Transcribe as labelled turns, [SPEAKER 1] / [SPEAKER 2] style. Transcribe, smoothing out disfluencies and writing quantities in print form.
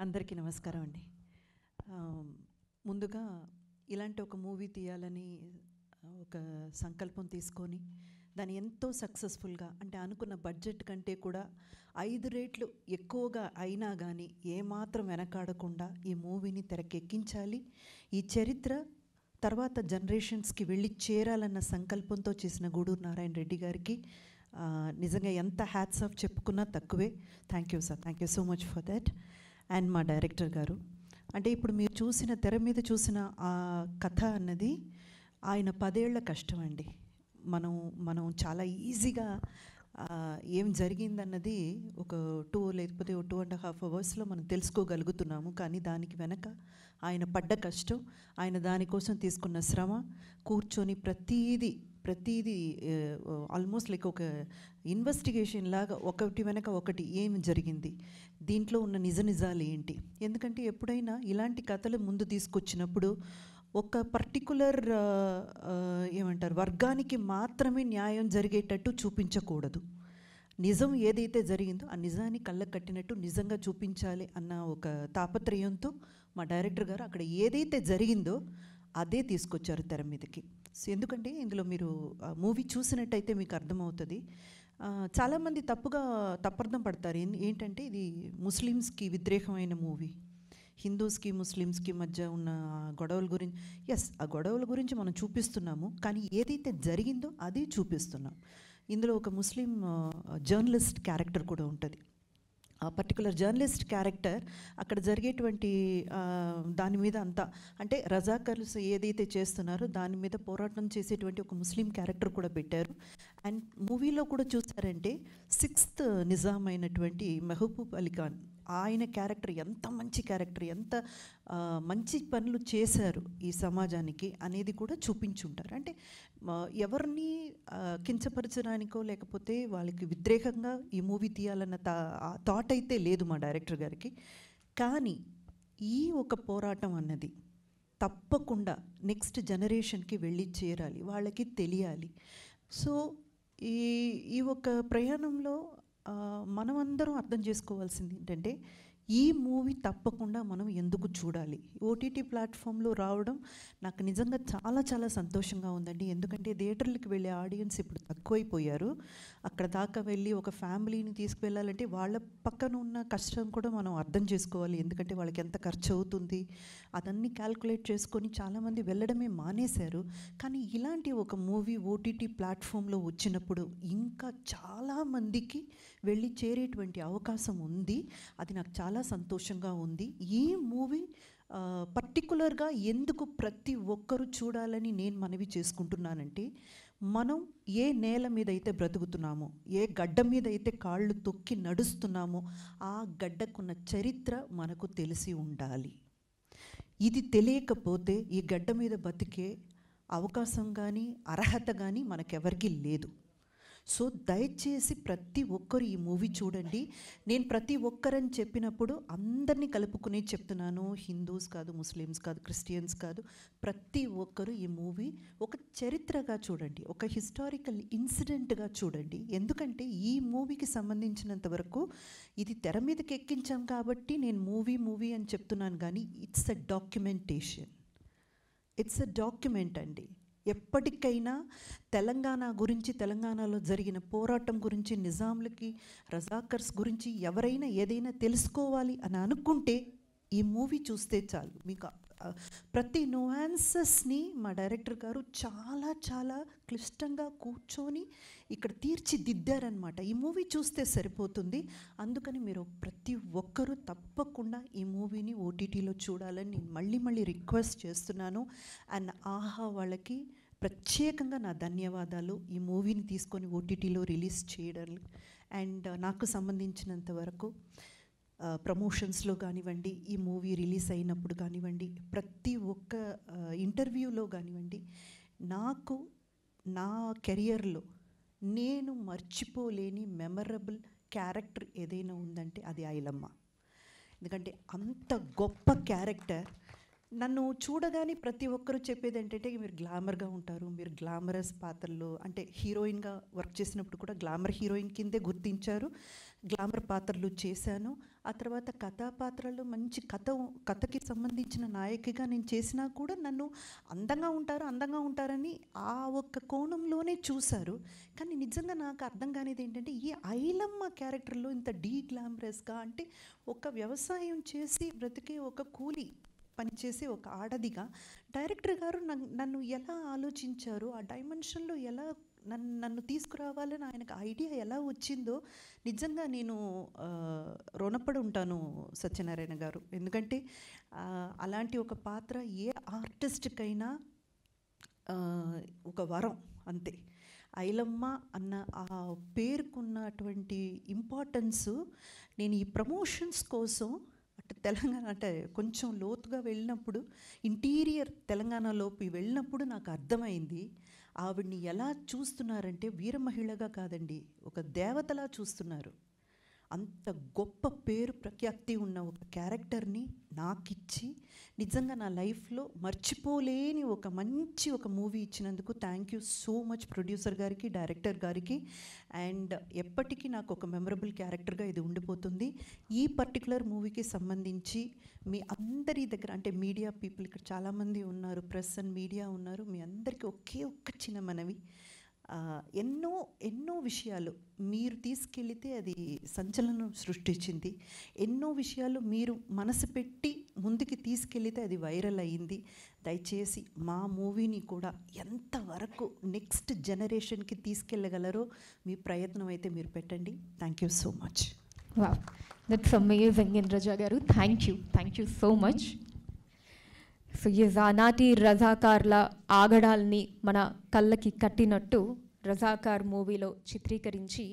[SPEAKER 1] అందరికీ నమస్కారం అండి. ముందుగా ఇలాంటి ఒక మూవీ తీయాలని ఒక సంకల్పం తీసుకొని దాన్ని ఎంతో సక్సెస్ఫుల్గా, అంటే అనుకున్న బడ్జెట్ కంటే కూడా 5 రెట్లు ఎక్కువగా అయినా కానీ ఏమాత్రం వెనకాడకుండా ఈ మూవీని తెరకెక్కించాలి, ఈ చరిత్ర తర్వాత జనరేషన్స్కి వెళ్ళి చేరాలన్న సంకల్పంతో చేసిన గూడూరు నారాయణ రెడ్డి గారికి నిజంగా ఎంత హ్యాట్స్ ఆఫ్ చెప్పుకున్నా తక్కువే. Thank you sir, thank you so much for that. And మా డైరెక్టర్ గారు, అంటే ఇప్పుడు మీరు చూసిన తెర మీద చూసిన ఆ కథ అన్నది ఆయన 10 ఏళ్ల కష్టం అండి. మనం చాలా ఈజీగా ఏం జరిగిందన్నది ఒక 2 లేకపోతే 2.5 అవర్స్లో మనం తెలుసుకోగలుగుతున్నాము. కానీ దానికి వెనక ఆయన పడ్డ కష్టం, ఆయన దానికోసం తీసుకున్న శ్రమ, కూర్చొని ప్రతీది ఆల్మోస్ట్ లైక్ ఒక ఇన్వెస్టిగేషన్ లాగా ఒకటి వెనక ఒకటి ఏం జరిగింది, దీంట్లో ఉన్న నిజాలు ఏంటి. ఎందుకంటే ఎప్పుడైనా ఇలాంటి కథలు ముందు తీసుకొచ్చినప్పుడు ఒక పర్టికులర్ ఏమంటారు వర్గానికి మాత్రమే న్యాయం జరిగేటట్టు చూపించకూడదు. నిజం ఏదైతే జరిగిందో ఆ నిజాన్ని కళ్ళకు కట్టినట్టు నిజంగా చూపించాలి అన్న ఒక తాపత్రయంతో మా డైరెక్టర్ గారు అక్కడ ఏదైతే జరిగిందో అదే తీసుకొచ్చారు తెర మీదకి. సో ఎందుకంటే ఇందులో మీరు మూవీ చూసినట్టయితే మీకు అర్థమవుతుంది. చాలామంది తప్పర్థం పడతారు. ఏంటంటే ఇది ముస్లిమ్స్కి వ్యతిరేకమైన మూవీ, హిందూస్కి ముస్లిమ్స్కి మధ్య ఉన్న గొడవల గురించి. ఎస్, ఆ గొడవల గురించి మనం చూపిస్తున్నాము, కానీ ఏదైతే జరిగిందో అది చూపిస్తున్నాం. ఇందులో ఒక ముస్లిం జర్నలిస్ట్ క్యారెక్టర్ కూడా ఉంటుంది. ఆ పర్టికులర్ జర్నలిస్ట్ క్యారెక్టర్ అక్కడ జరిగేటువంటి దాని మీద అంతా, అంటే రజాకర్స్ ఏదైతే చేస్తున్నారో దాని మీద పోరాటం చేసేటువంటి ఒక ముస్లిం క్యారెక్టర్ కూడా పెట్టారు. అండ్ మూవీలో కూడా చూసారంటే 6th నిజాం అయినటువంటి మెహబూబ్ అలీ ఖాన్, ఆయన క్యారెక్టర్ ఎంత మంచి క్యారెక్టర్, ఎంత మంచి పనులు చేశారు ఈ సమాజానికి అనేది కూడా చూపించుంటారు. అంటే ఎవరిని కించపరచడానికో లేకపోతే వాళ్ళకి వ్యతిరేకంగా ఈ మూవీ తీయాలన్న థాట్ అయితే లేదు మా డైరెక్టర్ గారికి. కానీ ఈ ఒక పోరాటం అన్నది తప్పకుండా నెక్స్ట్ జనరేషన్కి వెళ్ళి చేరాలి, వాళ్ళకి తెలియాలి. సో ఈ ఒక ప్రయాణంలో మనమందరం అర్థం చేసుకోవాల్సింది ఏంటంటే ఈ మూవీ తప్పకుండా మనం ఎందుకు చూడాలి. ఓటీటీ ప్లాట్ఫామ్లో రావడం నాకు నిజంగా చాలా చాలా సంతోషంగా ఉందండి. ఎందుకంటే థియేటర్లకు వెళ్ళే ఆడియన్స్ ఇప్పుడు తక్కువైపోయారు. అక్కడ దాకా వెళ్ళి ఒక ఫ్యామిలీని తీసుకువెళ్ళాలంటే వాళ్ళ పక్కన ఉన్న కష్టం కూడా మనం అర్థం చేసుకోవాలి. ఎందుకంటే వాళ్ళకి ఎంత ఖర్చు అవుతుంది అదన్నీ క్యాల్కులేట్ చేసుకొని చాలామంది వెళ్ళడమే మానేశారు. కానీ ఇలాంటి ఒక మూవీ ఓటీటీ ప్లాట్ఫామ్లో వచ్చినప్పుడు ఇంకా చాలామందికి వెళ్ళి చేరేటువంటి అవకాశం ఉంది. అది నాకు చాలా సంతోషంగా ఉంది. ఈ మూవీ పర్టికులర్గా ఎందుకు ప్రతి ఒక్కరూ చూడాలని నేను మనవి చేసుకుంటున్నానంటే, మనం ఏ నేల మీద అయితే బ్రతుకుతున్నామో, ఏ గడ్డ మీద అయితే కాళ్ళు తొక్కి నడుస్తున్నామో ఆ గడ్డకున్న చరిత్ర మనకు తెలిసి ఉండాలి. ఇది తెలియకపోతే ఈ గడ్డ మీద బతికే అవకాశం కానీ అర్హత కానీ మనకెవరికి లేదు. సో దయచేసి ప్రతి ఒక్కరు ఈ మూవీ చూడండి. నేను ప్రతి ఒక్కరని చెప్పినప్పుడు అందరినీ కలుపుకునే చెప్తున్నాను. హిందూస్ కాదు, ముస్లిమ్స్ కాదు, క్రిస్టియన్స్ కాదు, ప్రతి ఒక్కరు ఈ మూవీ ఒక చరిత్రగా చూడండి, ఒక హిస్టారికల్ ఇన్సిడెంట్గా చూడండి. ఎందుకంటే ఈ మూవీకి సంబంధించినంత వరకు ఇది తెర మీదకి ఎక్కించాం కాబట్టి నేను మూవీ అని చెప్తున్నాను, కానీ it's a documentation, it's a document అండి. ఎప్పటికైనా తెలంగాణ గురించి, తెలంగాణలో జరిగిన పోరాటం గురించి, నిజాంలకి రజాకర్స్ గురించి ఎవరైనా ఏదైనా తెలుసుకోవాలి అని అనుకుంటే ఈ మూవీ చూస్తే చాలు. మీకు ప్రతి నువాన్సెస్ని మా డైరెక్టర్ గారు చాలా చాలా క్లిష్టంగా కూర్చొని ఇక్కడ తీర్చిదిద్దారనమాట. ఈ మూవీ చూస్తే సరిపోతుంది. అందుకని మీరు ప్రతి ఒక్కరూ తప్పకుండా ఈ మూవీని ఓటీటీలో చూడాలని నేను మళ్ళీ రిక్వెస్ట్ చేస్తున్నాను. అండ్ ఆహా వాళ్ళకి ప్రత్యేకంగా నా ధన్యవాదాలు, ఈ మూవీని తీసుకొని ఓటీటీలో రిలీజ్ చేయడం. అండ్ నాకు సంబంధించినంత వరకు ప్రమోషన్స్లో కానివ్వండి, ఈ మూవీ రిలీజ్ అయినప్పుడు కానివ్వండి, ప్రతి ఒక్క ఇంటర్వ్యూలో కానివ్వండి, నాకు నా కెరియర్లో నేను మర్చిపోలేని మెమరబుల్ క్యారెక్టర్ ఏదైనా ఉందంటే అది ఐలమ్మ. ఎందుకంటే అంత గొప్ప క్యారెక్టర్. నన్ను చూడగానే ప్రతి ఒక్కరూ చెప్పేది ఏంటంటే మీరు గ్లామర్గా ఉంటారు, మీరు గ్లామరస్ పాత్రలు, అంటే హీరోయిన్గా వర్క్ చేసినప్పుడు కూడా గ్లామర్ హీరోయిన్ కిందే గుర్తించారు, గ్లామర్ పాత్రలు చేశాను. ఆ తర్వాత కథాపాత్రలు మంచి కథకి సంబంధించిన నాయకిగా నేను చేసినా కూడా నన్ను అందంగా ఉంటారని ఆ ఒక్క కోణంలోనే చూశారు. కానీ నిజంగా నాకు అర్థం కానిది ఏంటంటే, ఈ ఐలమ్మ క్యారెక్టర్లో ఇంత గ్లామరస్గా, అంటే ఒక వ్యవసాయం చేసి బ్రతికే ఒక కూలి పనిచేసే ఒక ఆడదిగా డైరెక్టర్ గారు నన్ను ఎలా ఆలోచించారు, ఆ డైమెన్షన్లో ఎలా నన్ను తీసుకురావాలని ఆయనకు ఐడియా ఎలా వచ్చిందో నిజంగా నేను రుణపడి ఉంటాను సత్యనారాయణ గారు. ఎందుకంటే అలాంటి ఒక పాత్ర ఏ ఆర్టిస్ట్కైనా ఒక వరం అంతే. ఐలమ్మ అన్న ఆ పేరుకున్నటువంటి ఇంపార్టెన్సు నేను ఈ ప్రమోషన్స్ కోసం అటు తెలంగాణ అంటే కొంచెం లోతుగా వెళ్ళినప్పుడు, ఇంటీరియర్ తెలంగాణలోకి వెళ్ళినప్పుడు నాకు అర్థమైంది. ఆవిడ్ని ఎలా చూస్తున్నారంటే వీర మహిళగా కాదండి, ఒక దేవతలా చూస్తున్నారు. అంత గొప్ప పేరు ప్రఖ్యాతి ఉన్న ఒక క్యారెక్టర్ని నాకిచ్చి నిజంగా నా లైఫ్లో మర్చిపోలేని ఒక మూవీ ఇచ్చినందుకు thank you so much producer గారికి, డైరెక్టర్ గారికి. అండ్ ఎప్పటికీ నాకు ఒక మెమరబుల్ క్యారెక్టర్గా ఇది ఉండిపోతుంది. ఈ పర్టికులర్ మూవీకి సంబంధించి మీ అందరి దగ్గర, అంటే మీడియా పీపుల్ ఇక్కడ చాలామంది ఉన్నారు, ప్రెస్ అండ్ మీడియా ఉన్నారు, మీ అందరికీ ఒక్క చిన్న మనవి. ఎన్నో విషయాలు మీరు తీసుకెళితే అది సంచలనం సృష్టించింది. ఎన్నో విషయాలు మీరు మనసు పెట్టి ముందుకి తీసుకెళితే అది వైరల్ అయ్యింది. దయచేసి మా మూవీని కూడా ఎంతవరకు నెక్స్ట్ జనరేషన్కి తీసుకెళ్ళగలరో మీ ప్రయత్నం అయితే మీరు పెట్టండి. Thank you so much.
[SPEAKER 2] Wow, that's amazing Indraja గారు. Thank you so much. So ఆనాటి రజాకార్ల ఆగడాల్ని మన కళ్ళకి కట్టినట్టు రజాకార్ మూవీలో చిత్రీకరించి